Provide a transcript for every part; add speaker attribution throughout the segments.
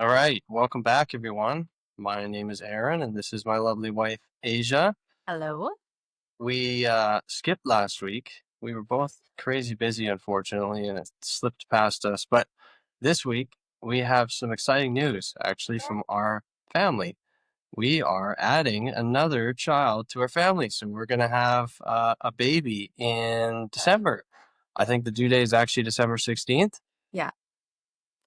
Speaker 1: All right, welcome back, everyone. My name is Aaron, and this is my lovely wife, Asia.
Speaker 2: Hello.
Speaker 1: We skipped last week. We were both crazy busy, unfortunately, and it slipped past us. But this week, we have some exciting news, actually, from our family. We are adding another child to our family, so we're going to have a baby in December. I think the due date is actually December 16th.
Speaker 2: Yeah,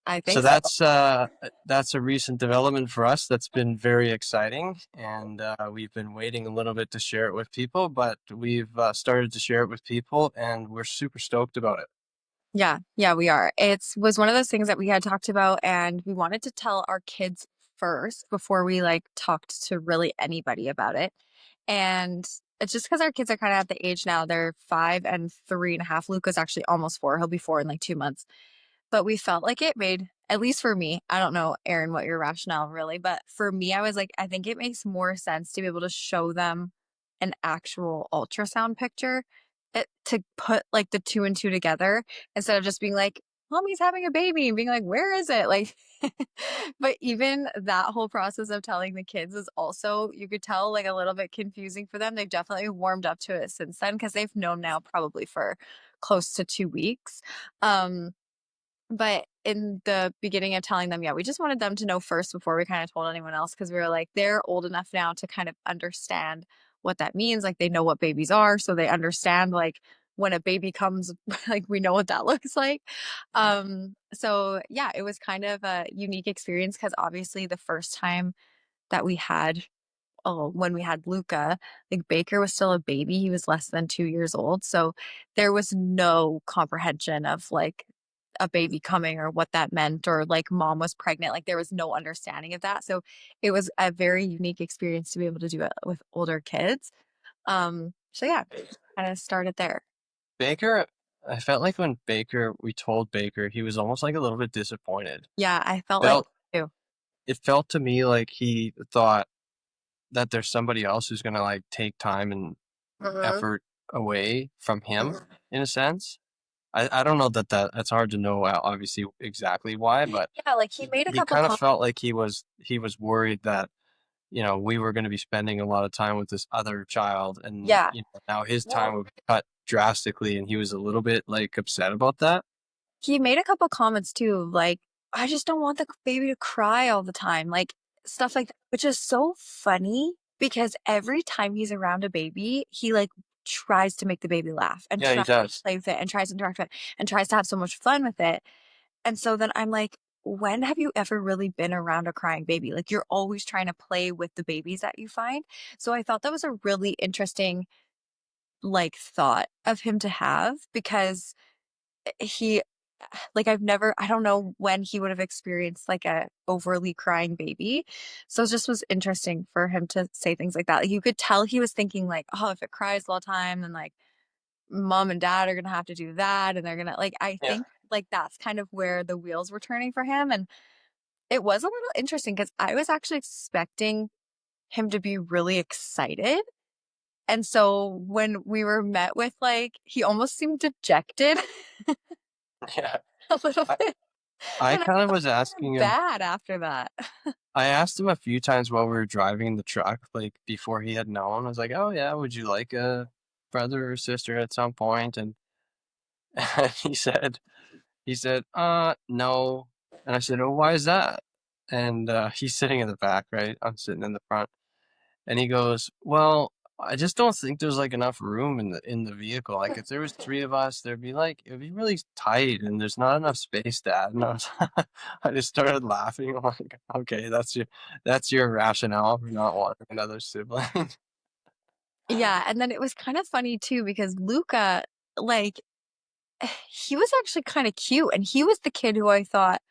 Speaker 2: I
Speaker 1: So
Speaker 2: think so.
Speaker 1: that's a recent development for us that's been very exciting, and we've been waiting a little bit to share it with people, but we've started to share it with people, and we're super stoked about it.
Speaker 2: Yeah, we are. It's was one of those things that we had talked about and we wanted to tell our kids first before we like talked to really anybody about it. And it's just because our kids are kind of at the age now, they're 5 and 3.5. Luca's actually almost 4. He'll be 4 in like 2 months. But we felt like it made, at least for me, I don't know, Aaron, what your rationale really, but for me, I was like, I think it makes more sense to be able to show them an actual ultrasound picture to put like the two and two together instead of just being like, mommy's having a baby and being like, where is it? Like, but even that whole process of telling the kids is also, you could tell, like a little bit confusing for them. They've definitely warmed up to it since then because they've known now probably for close to 2 weeks. Um, but in the beginning of telling them, yeah, we just wanted them to know first before we kind of told anyone else because we were like, they're old enough now to kind of understand what that means. Like they know what babies are, so they understand like when a baby comes, like we know what that looks like. So yeah, it was kind of a unique experience because obviously the first time that we had when we had Luca, like Baker was still a baby. He was less than 2 years old. So there was no comprehension of like a baby coming or what that meant or like mom was pregnant. Like there was no understanding of that. So it was a very unique experience to be able to do it with older kids. So yeah, kind of started there.
Speaker 1: Baker, I felt like when we told Baker, he was almost like a little bit disappointed.
Speaker 2: Yeah, I felt like
Speaker 1: Felt
Speaker 2: too.
Speaker 1: It felt to me like he thought that there's somebody else who's gonna like take time and
Speaker 2: Mhm.
Speaker 1: effort away from him in a sense. I don't know that's hard to know obviously exactly why, but
Speaker 2: Yeah, like he made a
Speaker 1: he
Speaker 2: couple
Speaker 1: kind of
Speaker 2: comments.
Speaker 1: felt like he was worried that we were going to be spending a lot of time with this other child, and
Speaker 2: Yeah.
Speaker 1: now his time
Speaker 2: Well,
Speaker 1: would be cut drastically, and he was a little bit like upset about that.
Speaker 2: he made a couple comments too, like, "I just don't want the baby to cry all the time," like, stuff like that, which is so funny because every time he's around a baby, he, like, tries to make the baby laugh and
Speaker 1: Yeah, he
Speaker 2: tries to
Speaker 1: does.
Speaker 2: play with it and tries to interact with it and tries to have so much fun with it, and so then I'm like, "When have you ever really been around a crying baby?" Like, you're always trying to play with the babies that you find, so I thought that was a really interesting, like, thought of him to have because he like I don't know when he would have experienced like a overly crying baby. So it just was interesting for him to say things like that. Like you could tell he was thinking like, oh, if it cries all the time, then like mom and dad are gonna have to do that and they're gonna like I
Speaker 1: Yeah,
Speaker 2: think like that's kind of where the wheels were turning for him. And it was a little interesting because I was actually expecting him to be really excited. And so when we were met with like he almost seemed dejected
Speaker 1: yeah.
Speaker 2: a little
Speaker 1: I,
Speaker 2: bit.
Speaker 1: I
Speaker 2: And I
Speaker 1: kind of
Speaker 2: felt
Speaker 1: was
Speaker 2: kinda
Speaker 1: asking him.
Speaker 2: bad after that.
Speaker 1: I asked him a few times while we were driving the truck, like before he had known. I was like, "Oh yeah, would you like a brother or sister at some point?" And he said, no. And I said, "Oh, why is that?" And he's sitting in the back, right? I'm sitting in the front. And he goes, "Well, I just don't think there's like enough room in the vehicle. Like if there was three of us, it'd be really tight, and there's not enough space, Dad." And I just started laughing. I'm like, "Okay, that's your rationale for not wanting another sibling."
Speaker 2: Yeah, and then it was kind of funny too because Luca, like, he was actually kinda cute, and he was the kid who I thought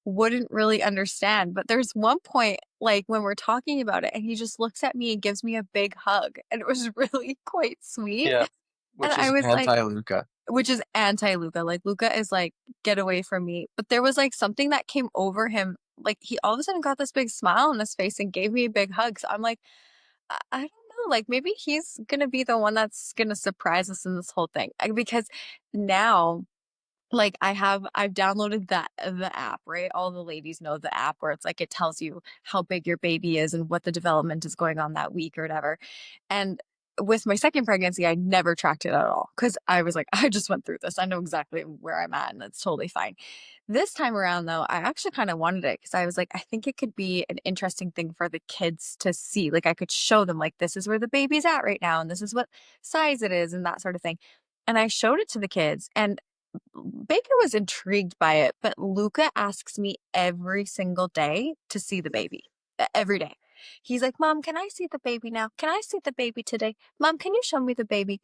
Speaker 2: wouldn't really understand, but there's one point, like, when we're talking about it, and he just looks at me and gives me a big hug, and it was really quite sweet,
Speaker 1: Yeah,
Speaker 2: and
Speaker 1: which
Speaker 2: I
Speaker 1: is
Speaker 2: was like
Speaker 1: anti-Luca.
Speaker 2: which is anti-Luca, like, Luca is like, "Get away from me," but there was, like, something that came over him, like, he all of a sudden got this big smile on his face and gave me a big hug, so I'm like, I don't know, like, maybe he's gonna be the one that's gonna surprise us in this whole thing, because now Like, I've downloaded the app, right? All the ladies know the app where it's like it tells you how big your baby is and what the development is going on that week or whatever. And with my second pregnancy, I never tracked it at all because I was like, I just went through this. I know exactly where I'm at, and that's totally fine. This time around, though, I actually kind of wanted it because I was like, I think it could be an interesting thing for the kids to see. Like, I could show them, like, this is where the baby's at right now, and this is what size it is, and that sort of thing. And I showed it to the kids, and Baker was intrigued by it, but Luca asks me every single day to see the baby. Every day. He's like, Mom, can I see the baby now? Can I see the baby today? Mom, can you show me the baby?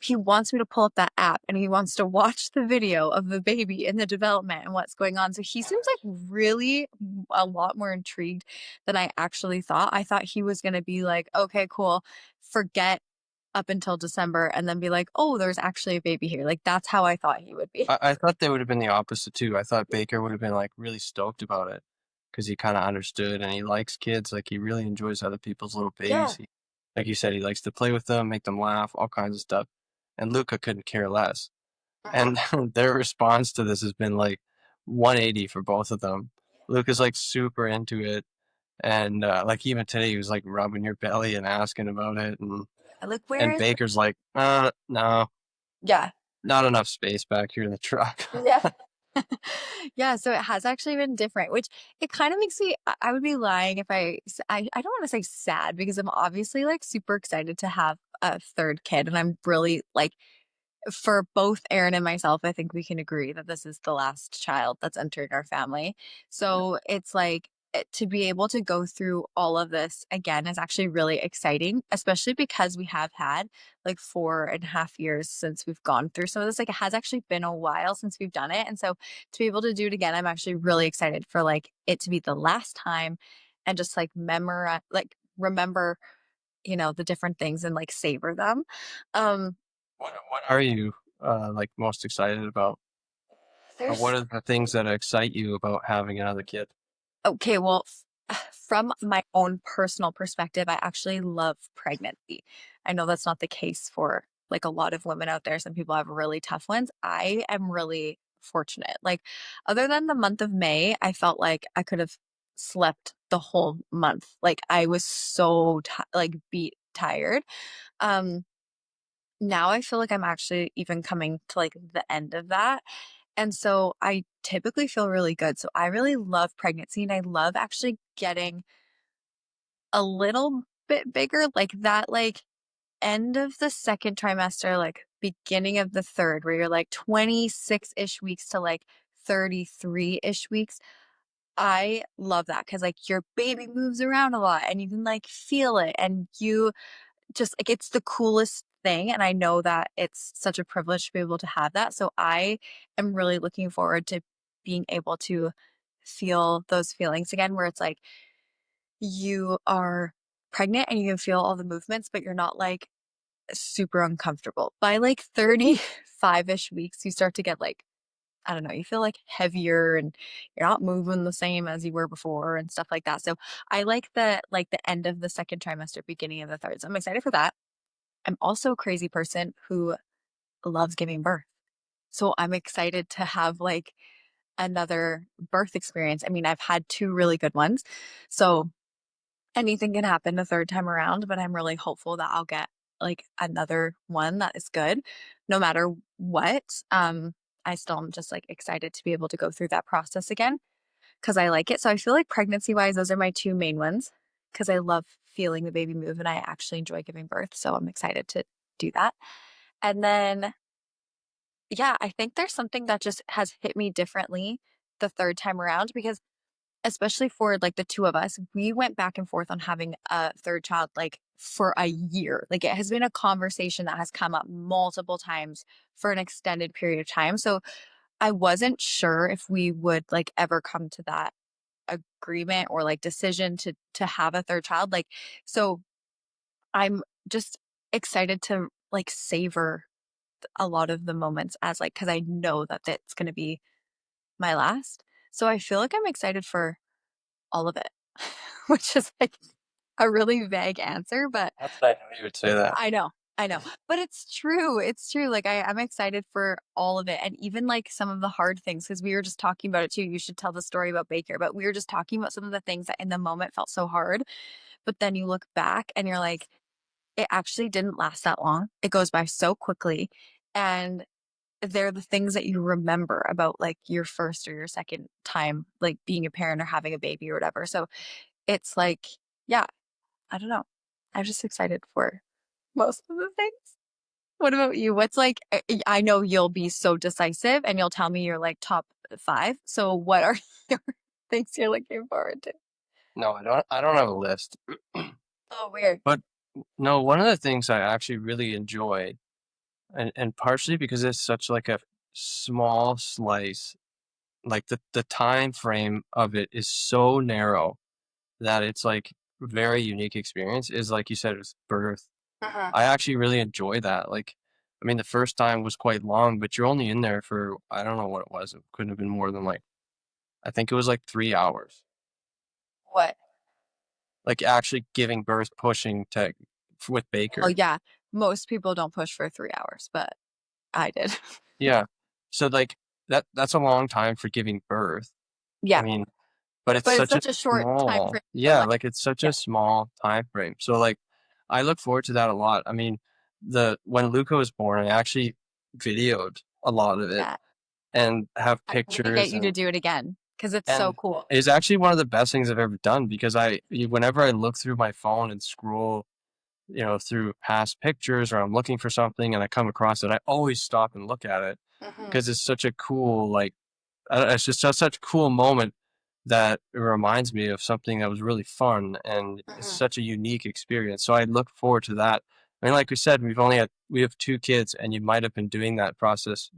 Speaker 2: He wants me to pull up that app and he wants to watch the video of the baby and the development and what's going on. So he seems like really a lot more intrigued than I actually thought. I thought he was going to be like, okay, cool, forget up until December and then be like, oh, there's actually a baby here. Like that's how I thought he would be.
Speaker 1: I thought they would have been the opposite too. I thought Baker would have been like really stoked about it because he kind of understood and he likes kids. Like he really enjoys other people's little babies.
Speaker 2: Yeah.
Speaker 1: Like you said, he likes to play with them, make them laugh, all kinds of stuff. And Luca couldn't care less. And their response to this has been like 180 for both of them. Luca's like super into it, and like even today he was like rubbing your belly and asking about it,
Speaker 2: Like, where
Speaker 1: and
Speaker 2: is the
Speaker 1: Baker's like, no,
Speaker 2: Yeah.
Speaker 1: not enough space back here in the truck.
Speaker 2: Yeah. Yeah, so it has actually been different, which it kind of makes me I would be lying if I don't want to say sad because I'm obviously like super excited to have a third kid and I'm really like for both Aaron and myself, I think we can agree that this is the last child that's entering our family. So it's like to be able to go through all of this again is actually really exciting, especially because we have had like 4.5 years since we've gone through some of this. Like it has actually been a while since we've done it. And so to be able to do it again, I'm actually really excited for like it to be the last time and just like remember, the different things and like savor them. Um,
Speaker 1: What are you like most excited about? Or what
Speaker 2: there's
Speaker 1: are the things that excite you about having another kid?
Speaker 2: Okay, well, from my own personal perspective, I actually love pregnancy. I know that's not the case for like a lot of women out there. Some people have really tough ones. I am really fortunate. Like, other than the month of May, I felt like I could have slept the whole month. Like, I was so like beat tired. Um, Now I feel like I'm actually even coming to like the end of that. And so I typically feel really good. So I really love pregnancy and I love actually getting a little bit bigger, like that, like end of the second trimester, like beginning of the third, where you're like 26-ish weeks to like 33-ish weeks. I love that because like your baby moves around a lot and you can like feel it and you just like it's the coolest thing. And I know that it's such a privilege to be able to have that. So I am really looking forward to being able to feel those feelings again, where it's like you are pregnant and you can feel all the movements, but you're not like super uncomfortable. By like 35-ish weeks, you start to get like, I don't know, you feel like heavier and you're not moving the same as you were before and stuff like that. So I like the end of the second trimester, beginning of the third. So I'm excited for that. I'm also a crazy person who loves giving birth. So I'm excited to have like another birth experience. I mean, I've had two really good ones. So anything can happen the third time around, but I'm really hopeful that I'll get like another one that is good no matter what. I still am just like excited to be able to go through that process again because I like it. So I feel like pregnancy wise, those are my two main ones because I love feeling the baby move and I actually enjoy giving birth. So I'm excited to do that. And then, yeah, I think there's something that just has hit me differently the third time around because especially for like the two of us, we went back and forth on having a third child like for a year. Like it has been a conversation that has come up multiple times for an extended period of time. So I wasn't sure if we would like ever come to that agreement or like decision to have a third child. Like so I'm just excited to like savor a lot of the moments as like cuz I know that it's going to be my last. So I feel like I'm excited for all of it, which is like a really vague answer, but
Speaker 1: How did I know you would say that?
Speaker 2: I know. I know, but it's true. It's true. Like I'm excited for all of it, and even like some of the hard things because we were just talking about it too. You should tell the story about Baker, but we were just talking about some of the things that in the moment felt so hard, but then you look back and you're like, it actually didn't last that long. It goes by so quickly, and they're the things that you remember about like your first or your second time, like being a parent or having a baby or whatever. So it's like, yeah, I don't know. I'm just excited for most of the things. What about you? What's like, I know you'll be so decisive and you'll tell me your like top five. So what are your things you're looking forward to?
Speaker 1: No, I don't have a list.
Speaker 2: Oh, weird.
Speaker 1: But no, one of the things I actually really enjoy, and partially because it's such like a small slice, like the time frame of it is so narrow that it's like very unique experience, is like you said, it's birth.
Speaker 2: Uh-huh.
Speaker 1: I actually really enjoy that. Like, I mean, the first time was quite long, but you're only in there for, I don't know what it was. It couldn't have been more than like, I think it was like 3 hours.
Speaker 2: What?
Speaker 1: Like actually giving birth, pushing to with
Speaker 2: Oh,
Speaker 1: Baker.
Speaker 2: yeah. Most people don't push for 3 hours, but I did.
Speaker 1: Yeah. So like that's a long time for giving birth. I
Speaker 2: Yeah.
Speaker 1: mean, but it's
Speaker 2: But it's
Speaker 1: such a
Speaker 2: such a short time
Speaker 1: small,
Speaker 2: frame to
Speaker 1: yeah,
Speaker 2: like,
Speaker 1: like it's such
Speaker 2: yeah,
Speaker 1: a small time frame. So like I look forward to that a lot. I mean, the when Luca was born, I actually videoed a lot of it
Speaker 2: yeah.
Speaker 1: and have
Speaker 2: I'm gonna get
Speaker 1: pictures
Speaker 2: you to do it again because it's so
Speaker 1: and
Speaker 2: cool.
Speaker 1: it's actually one of the best things I've ever done because whenever I look through my phone and scroll, through past pictures or I'm looking for something and I come across it, I always stop and look at it
Speaker 2: Hmm.
Speaker 1: because it's such a cool, like, it's just such a cool moment that it reminds me of something that was really fun and it's
Speaker 2: Hmm.
Speaker 1: such a unique experience. So I look forward to that. I mean, like we said, we have two kids, and you might have been doing that process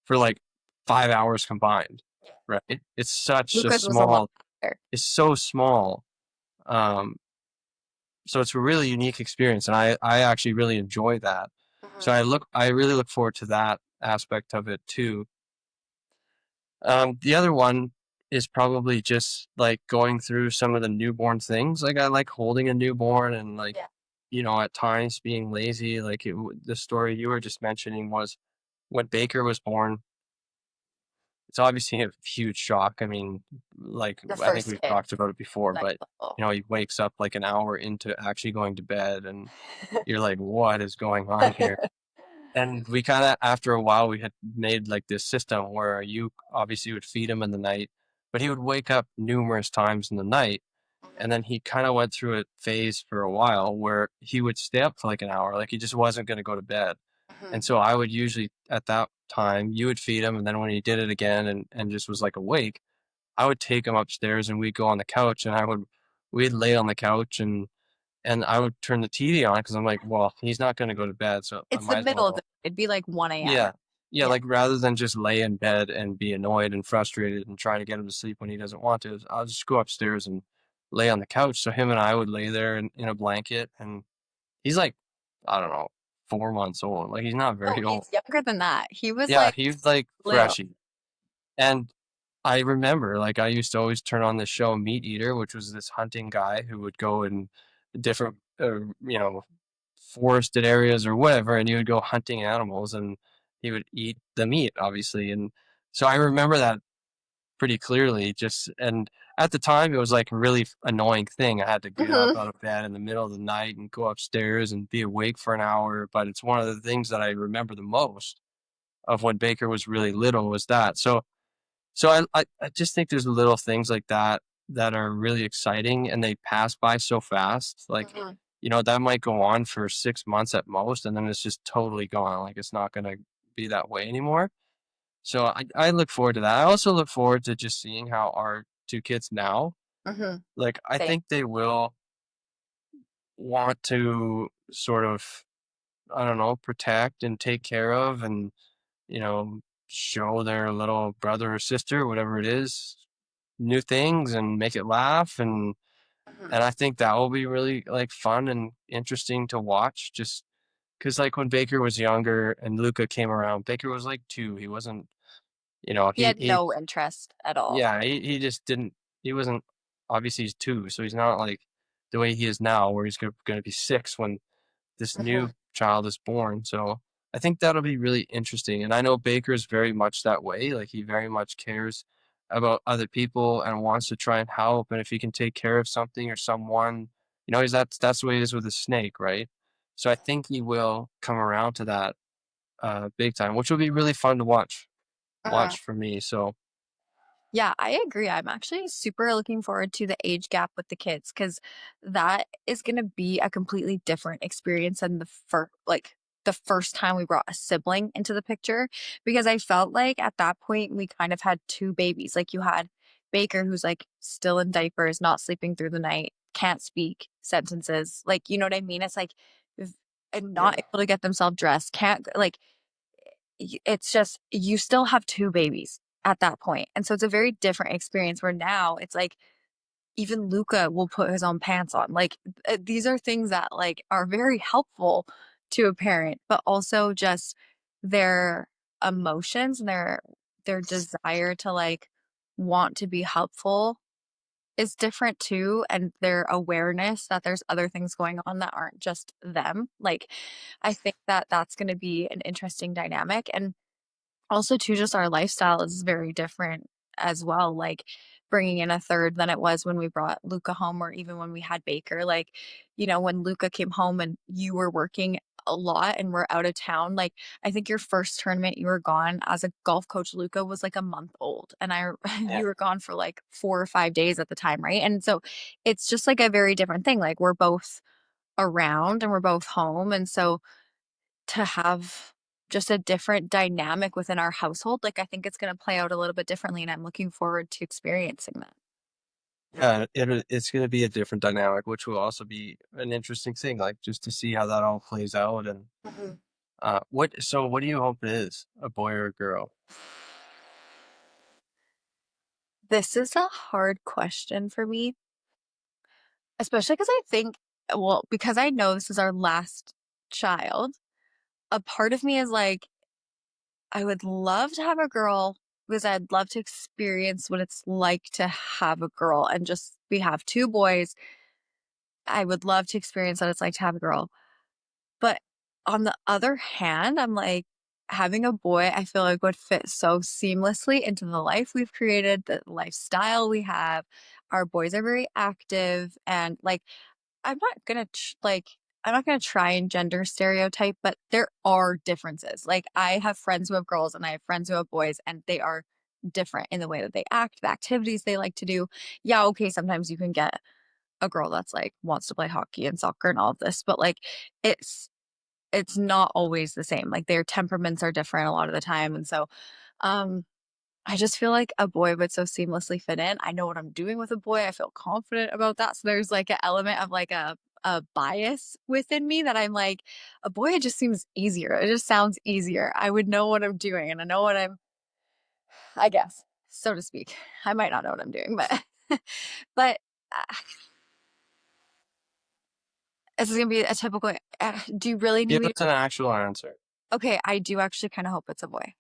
Speaker 1: for like 5 hours combined, right? It's such a
Speaker 2: Lucas was a lot
Speaker 1: small,
Speaker 2: better.
Speaker 1: it's so small. Um, so it's a really unique experience, and I actually really enjoy that. So
Speaker 2: Hmm.
Speaker 1: I really look forward to that aspect of it too. The other one is probably just like going through some of the newborn things. Like I like holding a newborn and like,
Speaker 2: Yeah.
Speaker 1: at times being lazy. Like the story you were just mentioning was when Baker was born. It's obviously a huge shock. I mean, like
Speaker 2: The
Speaker 1: I think
Speaker 2: first
Speaker 1: we've
Speaker 2: kid,
Speaker 1: talked about it before,
Speaker 2: next
Speaker 1: but
Speaker 2: level.
Speaker 1: he wakes up like an hour into actually going to bed, and you're like, what is going on here? And we kind of, after a while, we had made like this system where you obviously would feed him in the night, but he would wake up numerous times in the night. And then he kind of went through a phase for a while where he would stay up for like an hour, like he just wasn't going to go to bed.
Speaker 2: Hmm.
Speaker 1: And so I would usually, at that time, you would feed him. And then when he did it again and just was like awake, I would take him upstairs and we'd go on the couch and we'd lay on the couch and I would turn the TV on because I'm like, well, he's not going to go to bed. So I
Speaker 2: It's the
Speaker 1: might as
Speaker 2: middle of the
Speaker 1: well.
Speaker 2: it'd be like 1 a.m.
Speaker 1: Yeah. Yeah,
Speaker 2: Yeah.
Speaker 1: like, rather than just lay in bed and be annoyed and frustrated and try to get him to sleep when he doesn't want to, I'll just go upstairs and lay on the couch. So him and I would lay there in a blanket, and he's like, I don't know, 4 months old. Like, he's not
Speaker 2: Oh,
Speaker 1: very old.
Speaker 2: he's younger than that. He was
Speaker 1: Yeah,
Speaker 2: like
Speaker 1: he's like
Speaker 2: little.
Speaker 1: freshy. And I remember, like, I used to always turn on this show, Meat Eater, which was this hunting guy who would go in different, forested areas or whatever, and he would go hunting animals and he would eat the meat, obviously. And so I remember that pretty clearly. And at the time, it was like a really annoying thing. I had to get up
Speaker 2: Hmm.
Speaker 1: out of bed in the middle of the night and go upstairs and be awake for an hour. But it's one of the things that I remember the most of when Baker was really little was that. So I just think there's little things like that that are really exciting and they pass by so fast. Like,
Speaker 2: Hmm.
Speaker 1: that might go on for 6 months at most, and then it's just totally gone. Like, it's not going to be that way anymore. So I look forward to that. I also look forward to just seeing how our two kids now,
Speaker 2: Hmm.
Speaker 1: like, I
Speaker 2: Same.
Speaker 1: think they will want to sort of, I don't know, protect and take care of and, you know, show their little brother or sister, whatever it is, new things and make it laugh. And
Speaker 2: Hmm.
Speaker 1: I think that will be really like fun and interesting to watch just because like when Baker was younger and Luca came around, Baker was like 2. He wasn't,
Speaker 2: He had
Speaker 1: he
Speaker 2: no interest at all.
Speaker 1: yeah, he just didn't, he wasn't, obviously he's 2, so he's not like the way he is now where he's gonna be 6 when this
Speaker 2: Hmm.
Speaker 1: new child is born. So I think that'll be really interesting. And I know Baker's very much that way. Like he very much cares about other people and wants to try and help. And if he can take care of something or someone, he's that's the way it is with a snake, right? So I think he will come around to that big time, which will be really fun to watch for me. So
Speaker 2: Yeah, I agree. I'm actually super looking forward to the age gap with the kids because that is going to be a completely different experience than the first time we brought a sibling into the picture. Because I felt like at that point we kind of had two babies. Like you had Baker, who's like still in diapers, not sleeping through the night, can't speak sentences. Like, you know what I mean? It's like, and not
Speaker 1: yeah,
Speaker 2: able to get themselves dressed, can't like it's just you still have 2 babies at that point, and so it's a very different experience where now it's like even Luka will put his own pants on, like, these are things that, like, are very helpful to a parent, but also just their emotions and their desire to, like, want to be helpful is different too, and their awareness that there's other things going on that aren't just them, like, I think that that's gonna be an interesting dynamic, and also too, just our lifestyle is very different as well, like, bringing in a third than it was when we brought Luca home or even when we had Baker, like, when Luca came home and you were working a lot and we're out of town, like, I think your first tournament you were gone as a golf coach, Luca was, like, a month old, and
Speaker 1: yeah,
Speaker 2: you were gone for, like, 4 or 5 days at the time, right? And so, it's just, like, a very different thing, like, we're both around and we're both home, and so to have just a different dynamic within our household, like, I think it's gonna play out a little bit differently, and I'm looking forward to experiencing that.
Speaker 1: yeah. It's going to be a different dynamic, which will also be an interesting thing, like just to see how that all plays out. And
Speaker 2: Mhm.
Speaker 1: what do you hope it is, a boy or a girl?
Speaker 2: This is a hard question for me, especially because I think well, because I know this is our last child, a part of me is like, I would love to have a girl because I'd love to experience what it's like to have a girl and just we have 2 boys. I would love to experience what it's like to have a girl. But on the other hand, I'm like, having a boy, I feel like would fit so seamlessly into the life we've created, the lifestyle we have. Our boys are very active and like I'm not gonna I'm not gonna try and gender stereotype, but there are differences. Like I have friends who have girls and I have friends who have boys, and they are different in the way that they act, the activities they like to do. Yeah, okay, sometimes you can get a girl that's like wants to play hockey and soccer and all of this, but like it's it's not always the same, like, their temperaments are different a lot of the time, and so, um, I just feel like a boy would so seamlessly fit in. I know what I'm doing with a boy, I feel confident about that, so there's, like, an element of, like, a bias within me that I'm like, "A boy, it just seems easier, it just sounds easier. I would know what I'm doing, and I know what I'm" I guess, so to speak. I might not know what I'm doing, but but, uh, this is gonna be a typical do you really need
Speaker 1: Give
Speaker 2: me to
Speaker 1: us an actual answer.
Speaker 2: okay, I do actually kinda hope it's a boy.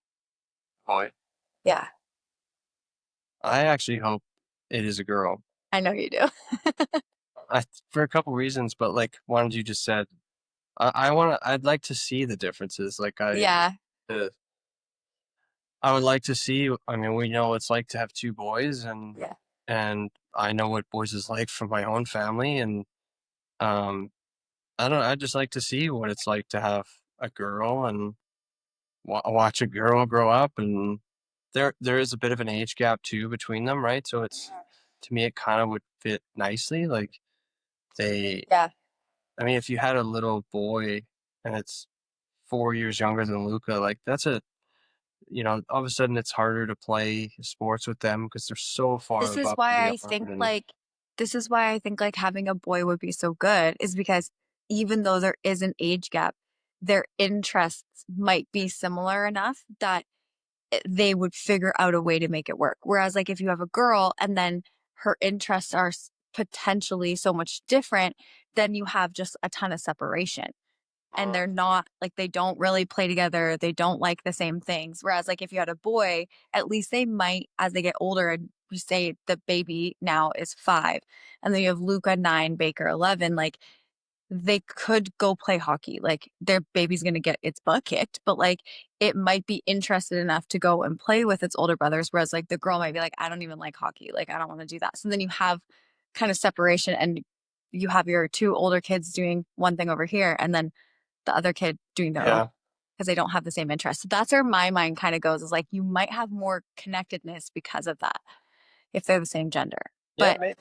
Speaker 1: Boy.
Speaker 2: Yeah.
Speaker 1: I actually hope it is a girl.
Speaker 2: I know you do.
Speaker 1: For a couple reasons, but like one you just said, I'd like to see the differences.
Speaker 2: Yeah,
Speaker 1: Uh, I would like to see. I mean, we know what it's like to have two boys,
Speaker 2: yeah.
Speaker 1: and I know what boys is like from my own family, and um, I don't. I just like to see what it's like to have a girl and watch a girl grow up, and there is a bit of an age gap too between them, right? So it's to me, it kind of would fit nicely. Like they,
Speaker 2: Yeah.
Speaker 1: I mean, if you had a little boy and it's 4 years younger than Luca, like all of a sudden it's harder to play sports with them because they're so far
Speaker 2: This is
Speaker 1: above and
Speaker 2: why I
Speaker 1: beyond.
Speaker 2: think,
Speaker 1: And
Speaker 2: like this is why I think, like, having a boy would be so good is because even though there is an age gap, their interests might be similar enough that they would figure out a way to make it work. Whereas, like, if you have a girl and then her interests are potentially so much different, then you have just a ton of separation. And they're not like they don't really play together, they don't like the same things. Whereas, like, if you had a boy, at least they might, as they get older, and we say the baby now is 5, and then you have Luca 9, Baker 11, like they could go play hockey. Like their baby's gonna get its butt kicked, but like it might be interested enough to go and play with its older brothers. Whereas like the girl might be like, I don't even like hockey. Like I don't want to do that. So then you have kind of separation and you have your two older kids doing one thing over here and then the other kid doing their own
Speaker 1: Yeah.
Speaker 2: because they don't have the same interests. So that's where my mind kind of goes is like you might have more connectedness because of that if they're the same gender.
Speaker 1: Yeah,
Speaker 2: But
Speaker 1: maybe.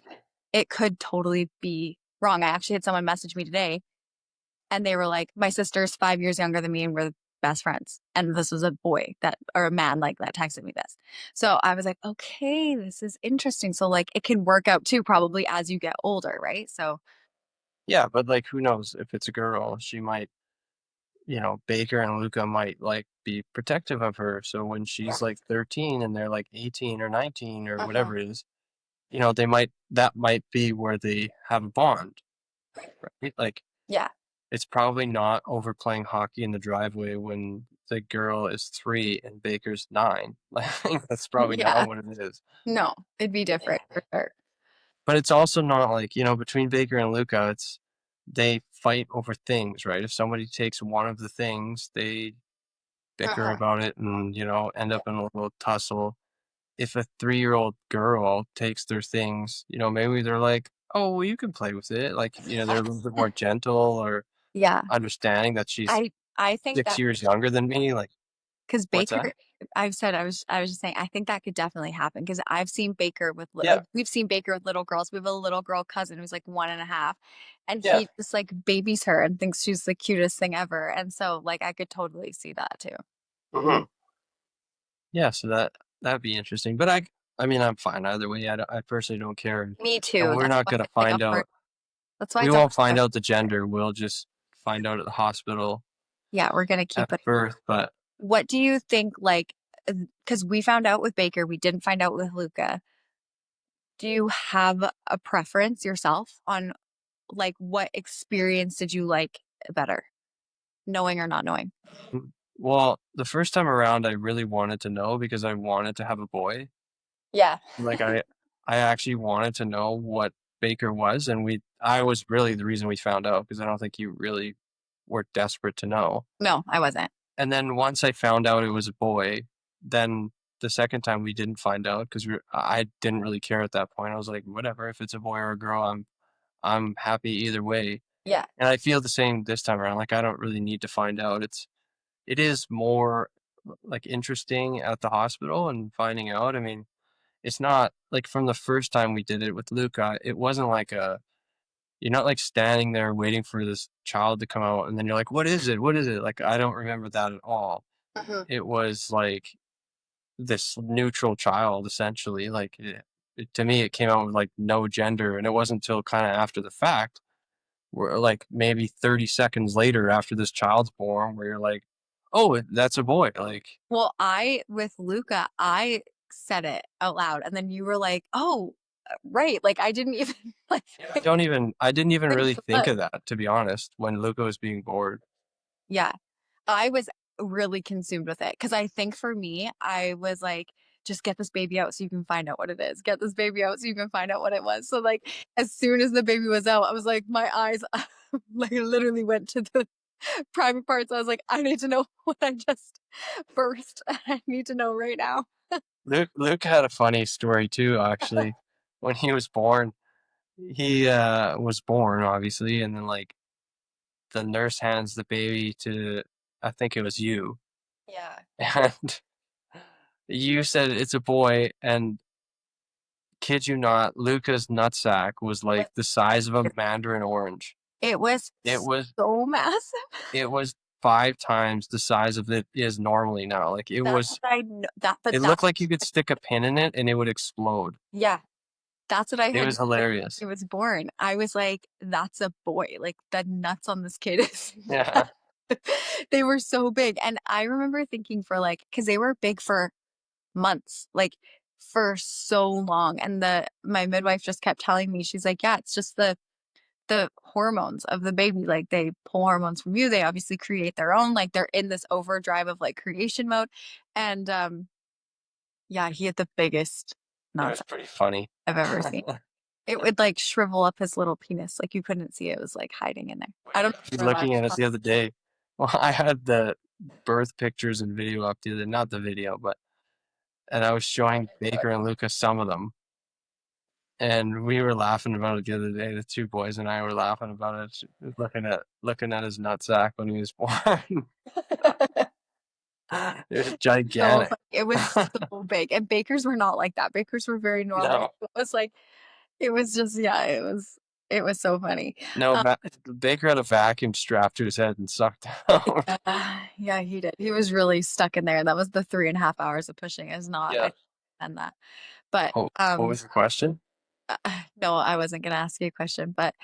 Speaker 2: it could totally be wrong. I actually had someone message me today and they were like, my sister's 5 years younger than me and we're best friends. And this was a boy that, or a man like that texted me this. So I was like, okay, this is interesting. So like it can work out too, probably as you get older, right? So,
Speaker 1: Yeah, but like who knows if it's a girl, she might, Baker and Luca might like be protective of her. So when she's like 13 and they're like 18 or 19 or
Speaker 2: uh-huh.
Speaker 1: whatever it is, that might be where they have a bond, right? Like
Speaker 2: Yeah.
Speaker 1: it's probably not over playing hockey in the driveway when the girl is 3 and Baker's 9. Like that's probably not
Speaker 2: Yeah.
Speaker 1: what it is.
Speaker 2: No, it'd be different for sure.
Speaker 1: But it's also not like, between Baker and Luca, they fight over things, right? If somebody takes one of the things, they bicker
Speaker 2: Uh-huh.
Speaker 1: about it and, end up in a little tussle. If a 3-year-old girl takes their things, maybe they're like, oh, well, you can play with it. Like, they're a little bit more gentle or
Speaker 2: Yeah.
Speaker 1: understanding that she's
Speaker 2: I think
Speaker 1: 6 years younger than me. Like,
Speaker 2: because
Speaker 1: what's
Speaker 2: Baker,
Speaker 1: that?
Speaker 2: I've said I was just saying I think that could definitely happen because I've seen Baker with
Speaker 1: Yeah.
Speaker 2: like we've seen Baker with little girls. We have a little girl cousin who's like 1.5, and
Speaker 1: Yeah.
Speaker 2: he just like babies her and thinks she's the cutest thing ever. And so like I could totally see that too.
Speaker 1: Hmm. Yeah. So that'd be interesting. But I mean, I'm fine either way. I personally don't care.
Speaker 2: Me
Speaker 1: And
Speaker 2: too.
Speaker 1: we're
Speaker 2: That's
Speaker 1: not
Speaker 2: why
Speaker 1: going to
Speaker 2: it's like a
Speaker 1: find
Speaker 2: hard.
Speaker 1: out.
Speaker 2: That's why
Speaker 1: We
Speaker 2: it's a
Speaker 1: won't
Speaker 2: hard
Speaker 1: find
Speaker 2: question.
Speaker 1: out the gender. We'll just find out at the hospital
Speaker 2: Yeah, we're gonna
Speaker 1: at
Speaker 2: keep it.
Speaker 1: birth. But
Speaker 2: What do you think? Like, because we found out with Baker, we didn't find out with Luca. Do you have a preference yourself on like what experience did you like better, knowing or not knowing?
Speaker 1: well, the first time around, I really wanted to know because I wanted to have a boy.
Speaker 2: Yeah.
Speaker 1: Like I actually wanted to know what Baker was, and I was really the reason we found out because I don't think you really were desperate to know.
Speaker 2: No, I wasn't.
Speaker 1: And then once I found out it was a boy, then the second time we didn't find out because I didn't really care at that point. I was like, whatever, if it's a boy or a girl, I'm happy either way.
Speaker 2: Yeah.
Speaker 1: And I feel the same this time around. Like I don't really need to find out. It is more like interesting at the hospital and finding out. I mean, it's not like from the first time we did it with Luca, it wasn't like you're not like standing there waiting for this child to come out and then you're like, what is it? What is it? Like, I don't remember that at all.
Speaker 2: Mhm.
Speaker 1: It was like this neutral child essentially. Like, to me, it came out with like no gender. And it wasn't until kind of after the fact where like maybe 30 seconds later after this child's born where you're like, oh, that's a boy. Like,
Speaker 2: Well, I with Luca, I said it out loud, and then you were like, "Oh, right." Like I didn't even like.
Speaker 1: yeah, I didn't even
Speaker 2: Think
Speaker 1: really
Speaker 2: to
Speaker 1: think
Speaker 2: look.
Speaker 1: of that, to be honest, when Luca was being bored.
Speaker 2: Yeah, I was really consumed with it because I think for me, I was like, "Just get this baby out so you can find out what it is. Get this baby out so you can find out what it was." So like, as soon as the baby was out, I was like, my eyes like literally went to the private parts. I was like, I need to know what I just birthed. I need to know right now.
Speaker 1: Luke had a funny story too, actually. When he was born, he was born obviously, and then like the nurse hands the baby to, I think it was you,
Speaker 2: Yeah.
Speaker 1: and you said it's a boy, and kid you not, Luca's nutsack was like the size of a mandarin orange.
Speaker 2: It was
Speaker 1: It was
Speaker 2: so massive.
Speaker 1: it was 5 times the size of it is normally now. Like
Speaker 2: That's what I kn that but
Speaker 1: it
Speaker 2: that's
Speaker 1: looked like you could stick a pin in it and it would explode.
Speaker 2: yeah, that's what I
Speaker 1: It
Speaker 2: had
Speaker 1: was
Speaker 2: known when it
Speaker 1: hilarious.
Speaker 2: was born. I was like, "That's a boy." Like, the nuts on this kid is
Speaker 1: Yeah.
Speaker 2: they were so big, and I remember thinking for, like, because they were big for months, like, for so long, and my midwife just kept telling me, she's like, "Yeah, it's just the hormones of the baby, like, they pull hormones from you, they obviously create their own, like, they're in this overdrive of, like, creation mode," and, yeah, he had the biggest
Speaker 1: It
Speaker 2: nuts
Speaker 1: was pretty funny.
Speaker 2: I've ever seen. it would like shrivel up his little penis. Like you couldn't see it. It was like hiding in there. I don't know if
Speaker 1: I was
Speaker 2: you were allowed
Speaker 1: looking
Speaker 2: to
Speaker 1: at it
Speaker 2: show.
Speaker 1: the other day. Well, I had the birth pictures and video up the other, not the video, but and I was showing Baker and Luca some of them, and we were laughing about it the other day. The two boys and I were laughing about it, looking at his nutsack when he was born. It was
Speaker 2: So
Speaker 1: gigantic.
Speaker 2: funny. It was so big. And bakers were not like that. Bakers were very normal.
Speaker 1: No,
Speaker 2: It was like it was just yeah, it was so funny.
Speaker 1: no,
Speaker 2: Um
Speaker 1: Baker had a vacuum strapped to his head and sucked out.
Speaker 2: yeah, he did. He was really stuck in there. That was the 3.5 hours of pushing is not
Speaker 1: Yeah.
Speaker 2: I and that. But
Speaker 1: Oh, what was the question?
Speaker 2: no, I wasn't gonna ask you a question, but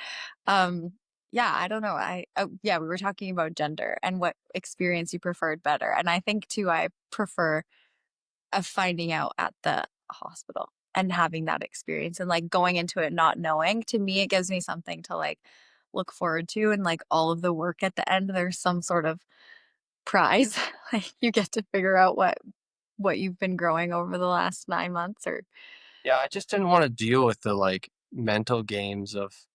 Speaker 2: um yeah, I don't know. Yeah, we were talking about gender and what experience you preferred better. And I think too I prefer of finding out at the hospital and having that experience and like going into it not knowing. To me, it gives me something to like look forward to and like all of the work at the end, there's some sort of prize. Like you get to figure out what you've been growing over the last 9 months or
Speaker 1: Yeah, I just didn't want to deal with the like mental games of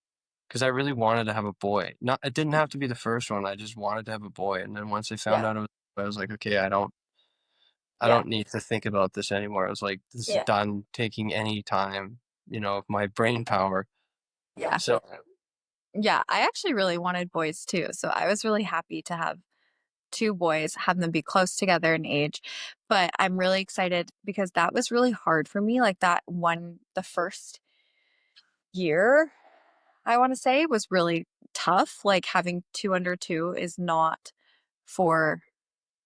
Speaker 1: because I really wanted to have a boy. Not, it didn't have to be the first one. I just wanted to have a boy. And then once I found
Speaker 2: yeah,
Speaker 1: out it was, I was like, okay, I
Speaker 2: yeah,
Speaker 1: don't need to think about this anymore. I was like, this is
Speaker 2: yeah,
Speaker 1: done taking any time, of my brain power.
Speaker 2: yeah.
Speaker 1: So,
Speaker 2: Yeah, I actually really wanted boys too. So I was really happy to have two boys, have them be close together in age. But I'm really excited because that was really hard for me. Like that one, the first year, I want to say, was really tough. Like having two under two is not for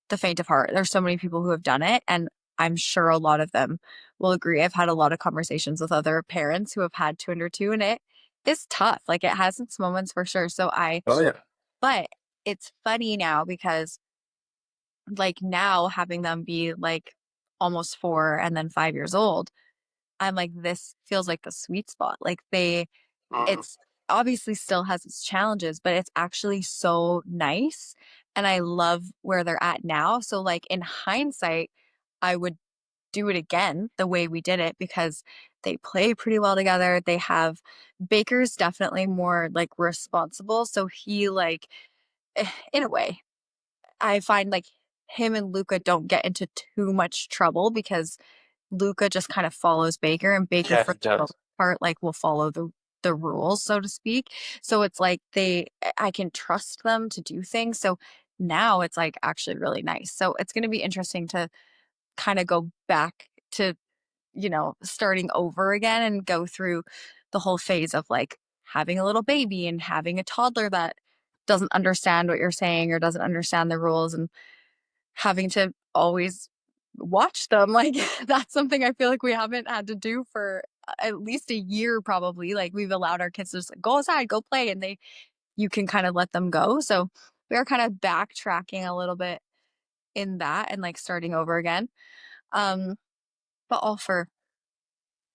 Speaker 2: the faint of heart. There's so many people who have done it, and I'm sure a lot of them will agree. I've had a lot of conversations with other parents who have had two under two, and it is tough. Like it has its moments for sure.
Speaker 1: oh yeah,
Speaker 2: But it's funny now because like now having them be like almost 4 and then 5 years old, I'm like, this feels like the sweet spot. Like
Speaker 1: mhm.
Speaker 2: it's obviously still has its challenges, but it's actually so nice. And I love where they're at now. So, like, in hindsight, I would do it again the way we did it because they play pretty well together. They have Baker's definitely more like responsible. So, he, like, in a way, I find like him and Luca don't get into too much trouble because Luca just kind of follows Baker and Baker
Speaker 1: Yeah,
Speaker 2: for
Speaker 1: he
Speaker 2: the most
Speaker 1: does.
Speaker 2: part like will follow the rules, so to speak. So it's like I can trust them to do things. So now it's like actually really nice. So it's going to be interesting to kind of go back to, starting over again and go through the whole phase of like having a little baby and having a toddler that doesn't understand what you're saying or doesn't understand the rules and having to always watch them. Like that's something I feel like we haven't had to do for at least a year probably. Like we've allowed our kids to just like, go outside, go play, and you can kind of let them go. So we are kind of backtracking a little bit in that and like starting over again. Um, but all for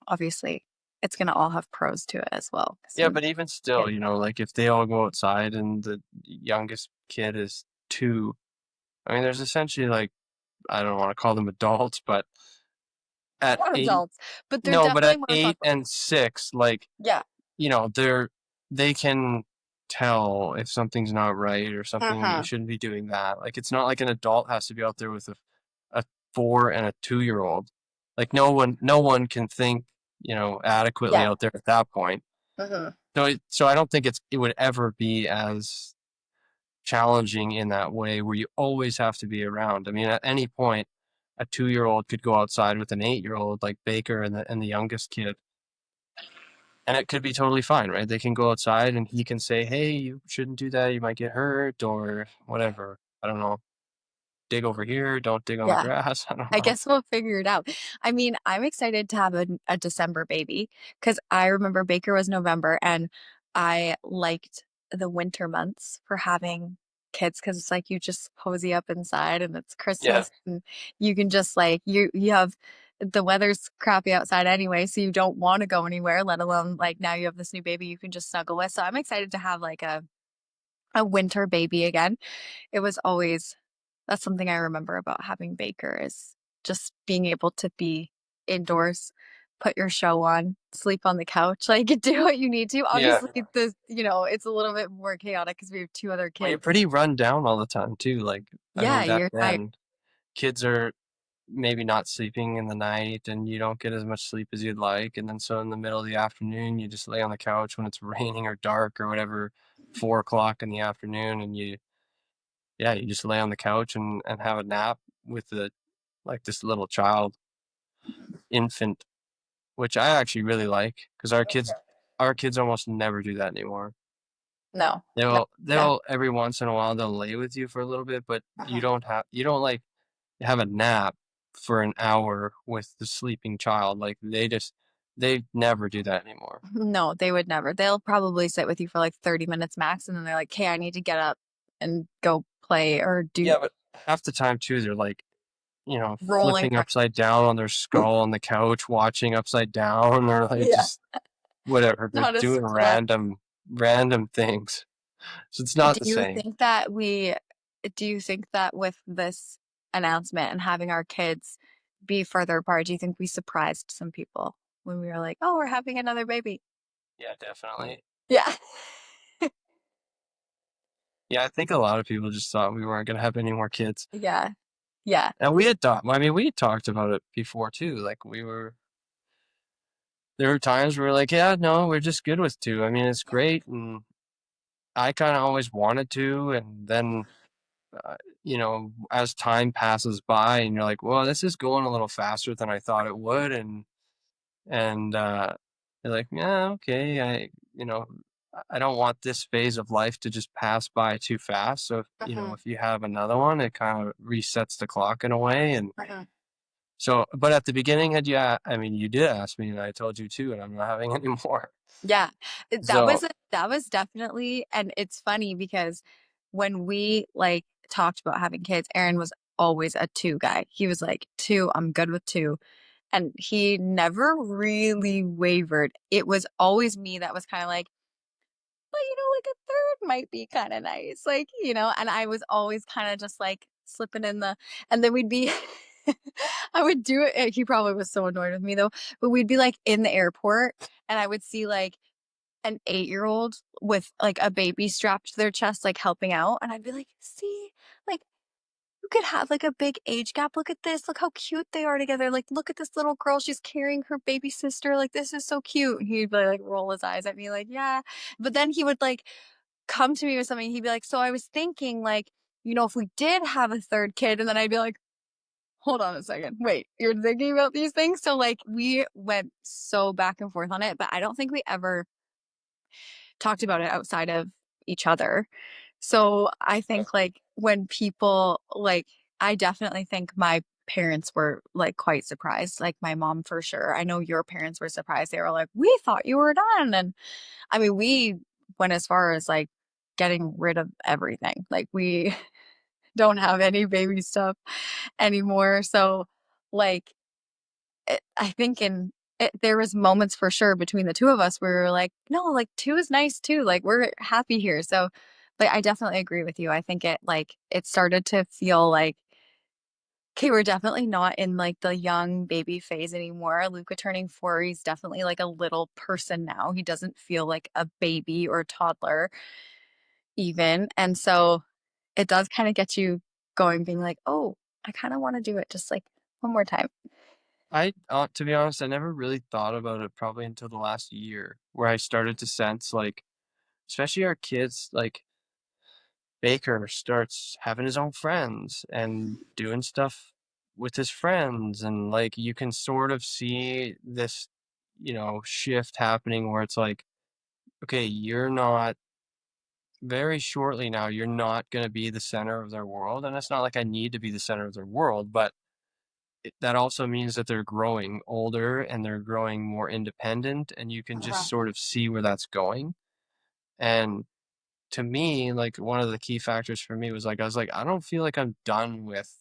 Speaker 2: obviously it's gonna all have pros to it as well.
Speaker 1: Yeah,
Speaker 2: So
Speaker 1: but even still,
Speaker 2: kids.
Speaker 1: like if they all go outside and the youngest kid is 2, I mean, there's essentially like, I don't want to call them adults, but at
Speaker 2: Not
Speaker 1: 8,
Speaker 2: adults, but they're
Speaker 1: no, but
Speaker 2: definitely
Speaker 1: at
Speaker 2: more
Speaker 1: 8
Speaker 2: responsible.
Speaker 1: and 6, like,
Speaker 2: Yeah.
Speaker 1: they can tell if something's not right or something you
Speaker 2: Uh-huh.
Speaker 1: shouldn't be doing that. Like it's not like an adult has to be out there with a 4 and a 2-year-old. Like no one can think, adequately
Speaker 2: Yeah.
Speaker 1: out there at that point.
Speaker 2: Hmm.
Speaker 1: So I don't think it would ever be as challenging in that way where you always have to be around. I mean, at any point a 2-year-old could go outside with an 8-year-old like Baker and the youngest kid, and it could be totally fine, right? They can go outside and he can say, "Hey, you shouldn't do that. You might get hurt," or whatever. I don't know. Dig over here. Don't dig on the
Speaker 2: Yeah.
Speaker 1: grass. I don't
Speaker 2: I
Speaker 1: know.
Speaker 2: guess we'll figure it out. I mean, I'm excited to have a December baby because I remember Baker was November and I liked the winter months for having kids because it's like you just cozy up inside and it's
Speaker 1: Yeah.
Speaker 2: Christmas and you can just like you have the weather's crappy outside anyway, so you don't want to go anywhere, let alone like now you have this new baby you can just snuggle with. So I'm excited to have like a winter baby again. It was always that's something I remember about having Baker is just being able to be indoors put your show on, sleep on the couch, like, do what you need to.
Speaker 1: Yeah.
Speaker 2: Obviously, it's a little bit more chaotic because we have 2 other
Speaker 1: Well, you're
Speaker 2: kids.
Speaker 1: pretty run down all the time too. Like, I
Speaker 2: Yeah,
Speaker 1: mean, back
Speaker 2: you're tired.
Speaker 1: then, kids are maybe not sleeping in the night and you don't get as much sleep as you'd like. And then so in the middle of the afternoon, you just lay on the couch when it's raining or dark or whatever, 4 o'clock in the afternoon, and yeah, you just lay on the couch and have a nap with like this little child, infant, which I actually really like because our kids almost never do that anymore.
Speaker 2: No, no, yeah.
Speaker 1: They'll every once in a while they'll lay with you for a little bit, but you don't like have a nap for an hour with the sleeping child. Like they never do that anymore.
Speaker 2: No, they would never. They'll probably sit with you for, like, 30 minutes max, and then they're like, "Hey, I need to get up and go play or do
Speaker 1: Yeah, but half the time too, they're like,
Speaker 2: rolling
Speaker 1: flipping
Speaker 2: around."
Speaker 1: upside down on their skull on the couch, watching upside down, or like
Speaker 2: Yeah,
Speaker 1: just whatever. They're
Speaker 2: not a
Speaker 1: doing
Speaker 2: sweat.
Speaker 1: random things. So it's not
Speaker 2: Do
Speaker 1: the
Speaker 2: you
Speaker 1: same.
Speaker 2: think that we do you think that with this announcement and having our kids be further apart, do you think we surprised some people when we were like, "Oh, we're having another baby"?
Speaker 1: Yeah, definitely.
Speaker 2: Yeah.
Speaker 1: Yeah, I think a lot of people just thought we weren't gonna have any more kids.
Speaker 2: Yeah. Yeah.
Speaker 1: And we had thought, I mean, we had talked about it before too. Like there were times where we are like, yeah, no, we're just good with two. I mean, it's great, and I kind of always wanted to, and then as time passes by, and you're like, well, this is going a little faster than I thought it would, and you're like, yeah, okay, you know, I don't want this phase of life to just pass by too fast. So,
Speaker 2: Mhm,
Speaker 1: if you have another one, it kind of resets the clock in a way, and
Speaker 2: mhm.
Speaker 1: so, but at the beginning, I mean, you did ask me, and I told you too, and I'm not having any more.
Speaker 2: Yeah.
Speaker 1: So,
Speaker 2: That was definitely, and it's funny because when we, like, talked about having kids, Aaron was always a 2 guy. He was like, "2, I'm good with 2." And he never really wavered. It was always me that was kinda like, "Well, like, a 3rd might be kinda nice." Like, and I was always kinda just, like, slipping in the and then we'd be I would do it he probably was so annoyed with me, though, but we'd be, like, in the airport, and I would see, like, an 8-year-old with, like, a baby strapped to their chest, like, helping out, and I'd be like, "See? Like, you could have, like, a big age gap. Look at this. Look how cute they are together. Like, look at this little girl. She's carrying her baby sister. Like, this is so cute." And he'd be like, roll his eyes at me, like, "Yeah." But then he would, like, come to me with something. He'd be like, "So I was thinking, like, if we did have a 3rd kid," and then I'd be like, "Hold on a second. Wait, you're thinking about these things?" So, like, we went so back and forth on it, but I don't think we ever talked about it outside of each other. So I think, like, when people like I definitely think my parents were, like, quite surprised, like, my mom for sure. I know your parents were surprised. They were like, "We thought you were done." And I mean, we went as far as, like, getting rid of everything. Like, we don't have any baby stuff anymore. So, like, I think there was moments for sure between the 2 of us where we were like, "No, like, 2 is nice too, like, we're happy here." So, like, I definitely agree with you. I think it started to feel like, "Okay, we're definitely not in, like, the young baby phase anymore." Luka turning 4, he's definitely, like, a little person now. He doesn't feel like a baby or toddler even, and so it does kinda get you going, being like, "Oh, I kinda wanna do it just, like, one more time."
Speaker 1: to be honest, I never really thought about it probably until the last year, where I started to sense like, especially our kids, like Baker starts having his own friends and doing stuff with his friends, and like you can sort of see this, shift happening where it's like, okay, you're not very shortly now, you're not going to be the center of their world. And it's not like I need to be the center of their world, but that also means that they're growing older and they're growing more independent, and you can just
Speaker 2: Uh-huh.
Speaker 1: sort of see where that's going. And to me, like one of the key factors for me was like, I was like, I don't feel like I'm done with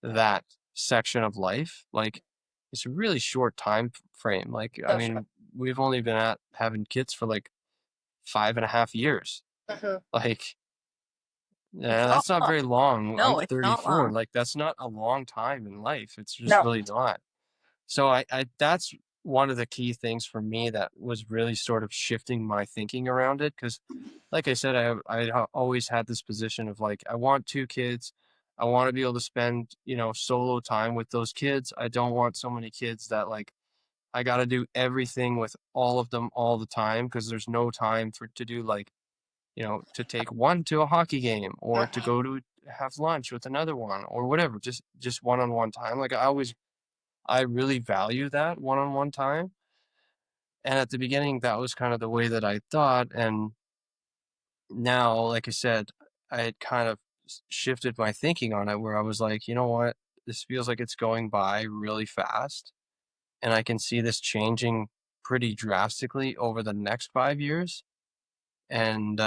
Speaker 1: that section of life. Like it's a really short time frame. Like, I
Speaker 2: So sure.
Speaker 1: mean, we've only been at having kids for like 5.5 years.
Speaker 2: Mhm.
Speaker 1: Like,
Speaker 2: It's
Speaker 1: yeah,
Speaker 2: not
Speaker 1: that's not
Speaker 2: long.
Speaker 1: very long. I'm
Speaker 2: No, it's not
Speaker 1: 34.
Speaker 2: long.
Speaker 1: Like, that's not a long time in life. It's just
Speaker 2: No.
Speaker 1: really not. So I that's one of the key things for me that was really sort of shifting my thinking around it. Because, like I said, always had this position of like I want two kids. I want to be able to spend, solo time with those kids. I don't want so many kids that like I got to do everything with all of them all the time because there's no time for to do like, to take one to a hockey game or to go to have lunch with another one or whatever. Just one-on-one time. Like I really value that one-on-one time. And at the beginning, that was kind of the way that I thought. And now, like I said, I had kind of shifted my thinking on it where I was like, you know what? This feels like it's going by really fast. And I can see this changing pretty drastically over the next 5 years. And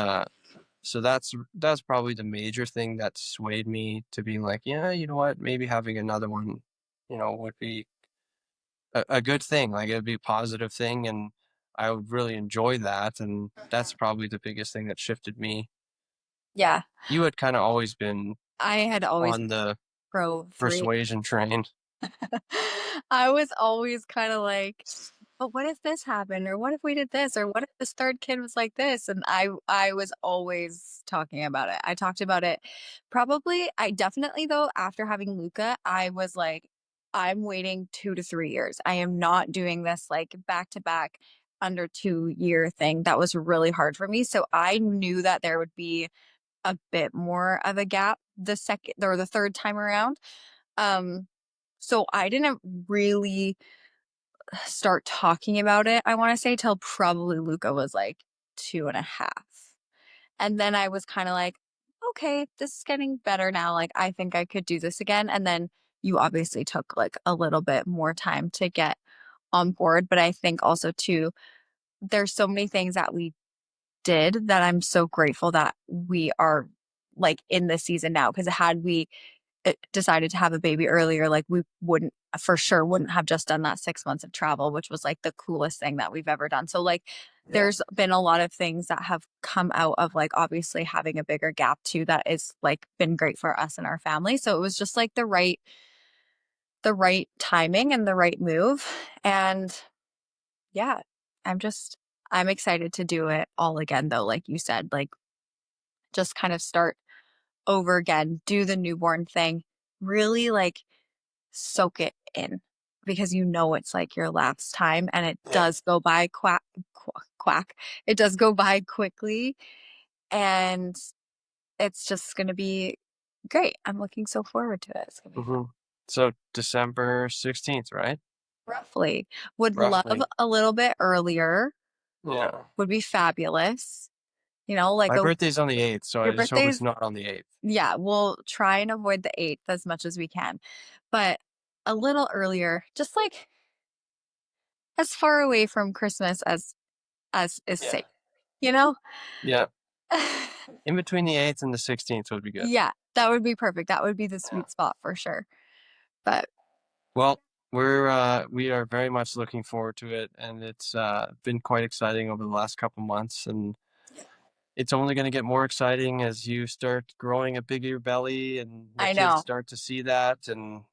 Speaker 1: so that's probably the major thing that swayed me to being like, yeah, you know what? Maybe having another one, would be a good thing. Like it'd be a positive thing, and I would really enjoy that. And that's probably the biggest thing that shifted me.
Speaker 2: Yeah.
Speaker 1: You had kind of always been
Speaker 2: I had always
Speaker 1: on the
Speaker 2: pro three.
Speaker 1: persuasion train.
Speaker 2: I was always kind of like, but what if this happened? Or what if we did this? Or what if this third kid was like this? And I was always talking about it. I talked about it probably, I definitely though, after having Luca, I was like, I'm waiting 2 to 3 years. I am not doing this like back to back under 2 year thing. That was really hard for me. So I knew that there would be a bit more of a gap the second or the third time around. Um, so I didn't really start talking about it, I want to say, till probably Luca was like 2.5. And then I was kind of like, okay, this is getting better now. Like, I think I could do this again. And then you obviously took like a little bit more time to get on board. But I think also, too, there's so many things that we did that I'm so grateful that we are like in this season now. Because had we decided to have a baby earlier, like we wouldn't for sure wouldn't have just done that 6 months of travel, which was like the coolest thing that we've ever done. So like
Speaker 1: Yeah.
Speaker 2: there's been a lot of things that have come out of like obviously having a bigger gap too that is like been great for us and our family. So it was just like the right timing and the right move. And yeah, I'm just I'm excited to do it all again though, like you said, like just kind of start over again, do the newborn thing, really like soak it in because you know it's like your last time and it
Speaker 1: Yeah.
Speaker 2: does go by quack. It does go by quickly and it's just going to be great. I'm looking so forward to it. It's going to be fun.
Speaker 1: hmm So December 16th, right?
Speaker 2: Roughly. Would love
Speaker 1: Roughly.
Speaker 2: a little bit earlier.
Speaker 1: Yeah.
Speaker 2: Would be fabulous. Like
Speaker 1: My
Speaker 2: a
Speaker 1: birthday's on the 8th, so
Speaker 2: your
Speaker 1: I just hope it's
Speaker 2: birthday's
Speaker 1: not on the 8th.
Speaker 2: yeah, we'll try and avoid the 8th as much as we can. But a little earlier, just like as far away from Christmas as is
Speaker 1: Yeah.
Speaker 2: safe, you know?
Speaker 1: Yeah. In between the 8th and the 16th would be good.
Speaker 2: Yeah, that would be perfect. That would be the
Speaker 1: Yeah.
Speaker 2: sweet spot for sure. But
Speaker 1: Well, we are very much looking forward to it, and it's been quite exciting over the last couple months, and it's only going to get more exciting as you start growing a bigger belly, and the
Speaker 2: I
Speaker 1: kids
Speaker 2: know.
Speaker 1: start to see that, and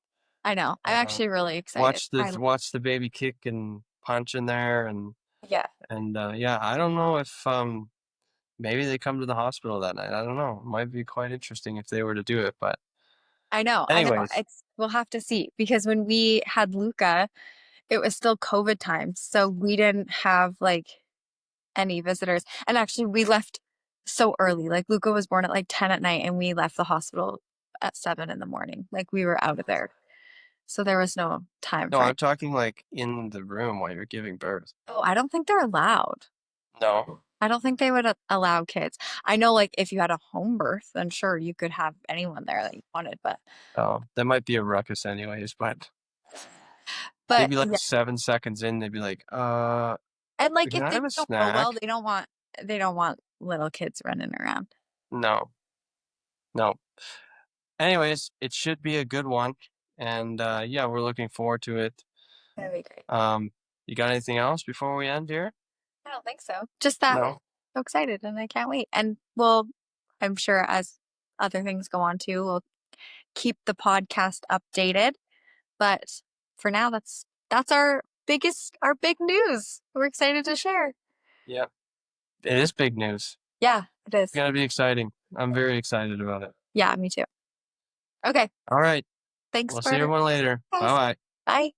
Speaker 2: I know. I'm
Speaker 1: uh,
Speaker 2: actually really excited.
Speaker 1: watch the baby kick and punch in there,
Speaker 2: Yeah,
Speaker 1: and yeah, I don't know if maybe they come to the hospital that night. I don't know. It might be quite interesting if they were to do it, but
Speaker 2: I know. I know.
Speaker 1: anyways,
Speaker 2: We'll have to see because when we had Luca, it was still COVID times. So we didn't have like any visitors. And actually we left so early. Like Luca was born at like 10 at night and we left the hospital at 7 in the morning. Like we were out of there. So there was no time
Speaker 1: no,
Speaker 2: for
Speaker 1: I'm
Speaker 2: it.
Speaker 1: talking like in the room while you're giving birth.
Speaker 2: Oh, I don't think they're allowed.
Speaker 1: No.
Speaker 2: I don't think they would allow kids. I know, like, if you had a home birth, then sure, you could have anyone there that you wanted,
Speaker 1: Oh, that might be a ruckus anyways, but
Speaker 2: but
Speaker 1: maybe like
Speaker 2: yeah,
Speaker 1: 7 seconds in, they'd be like,
Speaker 2: and like
Speaker 1: can
Speaker 2: if
Speaker 1: I
Speaker 2: things
Speaker 1: have a
Speaker 2: don't go well,
Speaker 1: snack?
Speaker 2: they don't want little kids running around.
Speaker 1: No, no. Anyways, it should be a good one. And yeah, we're looking forward to it.
Speaker 2: That'd be great.
Speaker 1: Um, you got anything else before we end here?
Speaker 2: I don't think so. Just that
Speaker 1: No.
Speaker 2: so excited and I can't wait. And we'll, I'm sure as other things go on too, we'll keep the podcast updated. But for now, that's that's our big news. We're excited to share.
Speaker 1: Yeah, it is big news.
Speaker 2: Yeah, it
Speaker 1: It's
Speaker 2: is.
Speaker 1: gonna be exciting. I'm very excited about it.
Speaker 2: Yeah, me too. Okay.
Speaker 1: All right,
Speaker 2: Thanks
Speaker 1: we'll see
Speaker 2: for
Speaker 1: everyone later. Bye
Speaker 2: guys.
Speaker 1: bye.
Speaker 2: Bye.